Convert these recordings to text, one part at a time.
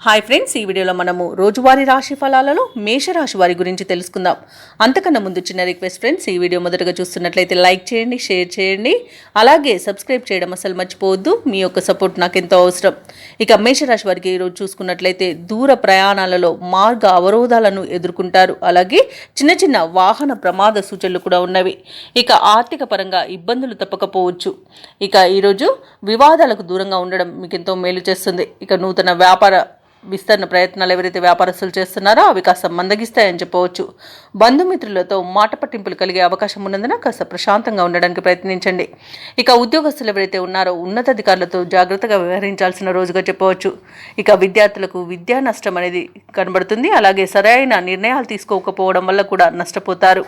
Hi friends, ఈ వీడియోలో మనము రోజువారీ రాశి ఫలాలలో మేషరాశి వారి గురించి తెలుసుకుందాం. అంతకన్నా ముందు చిన్న రిక్వెస్ట్ ఫ్రెండ్స్, ఈ వీడియో మొదటగా చూస్తున్నట్లయితే లైక్ చేయండి, షేర్ చేయండి, అలాగే సబ్స్క్రైబ్ చేయడం అసలు మర్చిపోవద్దు. మీ యొక్క సపోర్ట్ నాకు ఎంతో అవసరం. ఇక మేషరాశి వారికి ఈరోజు చూసుకున్నట్లయితే దూర ప్రయాణాలలో మార్గ అవరోధాలను ఎదుర్కొంటారు. అలాగే చిన్న చిన్న వాహన ప్రమాద సూచనలు కూడా ఉన్నవి. ఇక ఆర్థిక పరంగా ఇబ్బందులు తప్పకపోవచ్చు. ఇక ఈరోజు వివాదాలకు దూరంగా ఉండడం మీకు ఎంతో మేలు చేస్తుంది. ఇక నూతన వ్యాపార విస్తరణ ప్రయత్నాలు ఎవరైతే వ్యాపారస్తులు చేస్తున్నారో అవి కాస్త మందగిస్తాయని చెప్పవచ్చు. బంధుమిత్రులతో మాట పట్టింపులు కలిగే అవకాశం ఉన్నందున కాస్త ప్రశాంతంగా ఉండడానికి ప్రయత్నించండి. ఇక ఉద్యోగస్తులు ఎవరైతే ఉన్నారో ఉన్నతాధికారులతో జాగ్రత్తగా వ్యవహరించాల్సిన రోజుగా చెప్పవచ్చు. ఇక విద్యార్థులకు విద్యా నష్టం అనేది కనబడుతుంది. అలాగే సరైన నిర్ణయాలు తీసుకోకపోవడం వల్ల కూడా నష్టపోతారు.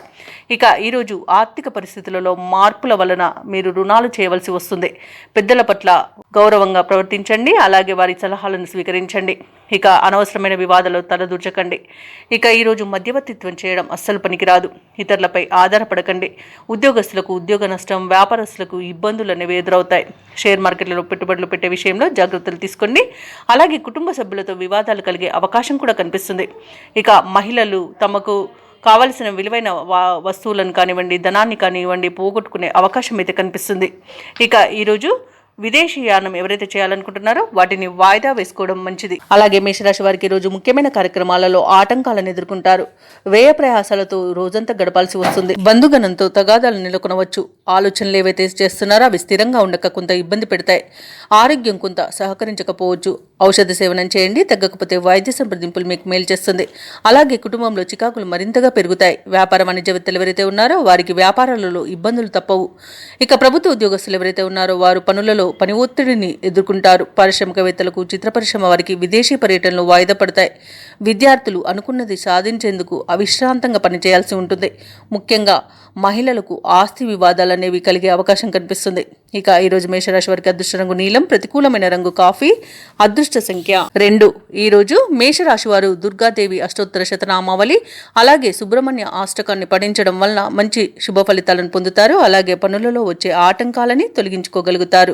ఇక ఈరోజు ఆర్థిక పరిస్థితులలో మార్పుల వలన మీరు రుణాలు చేయవలసి వస్తుంది. పెద్దల పట్ల గౌరవంగా ప్రవర్తించండి. అలాగే వారి సలహాలను స్వీకరించండి. ఇక అనవసరమైన వివాదాలు తలదూర్చకండి. ఇక ఈరోజు మధ్యవర్తిత్వం చేయడం అస్సలు పనికిరాదు. ఇతరులపై ఆధారపడకండి. ఉద్యోగస్తులకు ఉద్యోగ నష్టం, వ్యాపారస్తులకు ఇబ్బందులు అనేవి ఎదురవుతాయి. షేర్ మార్కెట్లలో పెట్టుబడులు పెట్టే విషయంలో జాగ్రత్తలు తీసుకోండి. అలాగే కుటుంబ సభ్యులతో వివాదాలు కలిగే అవకాశం కూడా కనిపిస్తుంది. ఇక మహిళలు తమకు కావలసిన విలువైన వస్తువులను కానివ్వండి, ధనాన్ని కానివ్వండి పోగొట్టుకునే అవకాశం అయితే కనిపిస్తుంది. ఇక ఈరోజు విదేశీయానం ఎవరైతే చేయాలనుకుంటున్నారో వాటిని వాయిదా వేసుకోవడం మంచిది. అలాగే మేషరాశి వారికి రోజు ముఖ్యమైన కార్యక్రమాలలో ఆటంకాలను ఎదుర్కొంటారు. వ్యయ ప్రయాసాలతో రోజంతా గడపాల్సి వస్తుంది. బంధుగణంతో తగాదాలు నెలకొనవచ్చు. ఆలోచనలు ఏవైతే చేస్తున్నారో అవి స్థిరంగా ఉండక కొంత ఇబ్బంది పెడతాయి. ఆరోగ్యం కొంత సహకరించకపోవచ్చు. ఔషధ సేవనం చేయండి. తగ్గకపోతే వైద్య సంప్రదింపులు మీకు మేలు చేస్తుంది. అలాగే కుటుంబంలో చికాకులు మరింతగా పెరుగుతాయి. వ్యాపార వాణిజ్యవేత్తలు ఎవరైతే ఉన్నారో వారికి వ్యాపారాలలో ఇబ్బందులు తప్పవు. ఇక ప్రభుత్వ ఉద్యోగస్తులు ఎవరైతే ఉన్నారో వారు పనులలో పని ఒత్తిడిని ఎదుర్కొంటారు. పారిశ్రామికవేత్తలకు, చిత్ర పరిశ్రమ వారికి విదేశీ పర్యటనలు వాయిదా పడతాయి. విద్యార్థులు అనుకున్నది సాధించేందుకు అవిశ్రాంతంగా పనిచేయాల్సి ఉంటుంది. ముఖ్యంగా మహిళలకు ఆస్తి వివాదాలు అనేవి కలిగే అవకాశం కనిపిస్తుంది. ఇక ఈరోజు మేషరాశి వారికి అదృష్ట రంగు నీలం, ప్రతికూలమైన రంగు కాఫీ, అదృష్ట సంఖ్య 2. ఈరోజు మేషరాశి వారు దుర్గాదేవి అష్టోత్తర శతనామావళి అలాగే సుబ్రహ్మణ్య అష్టకాన్ని పఠించడం వలన మంచి శుభ ఫలితాలను పొందుతారు. అలాగే పనులలో వచ్చే ఆటంకాలని తొలగించుకోగలుగుతారు.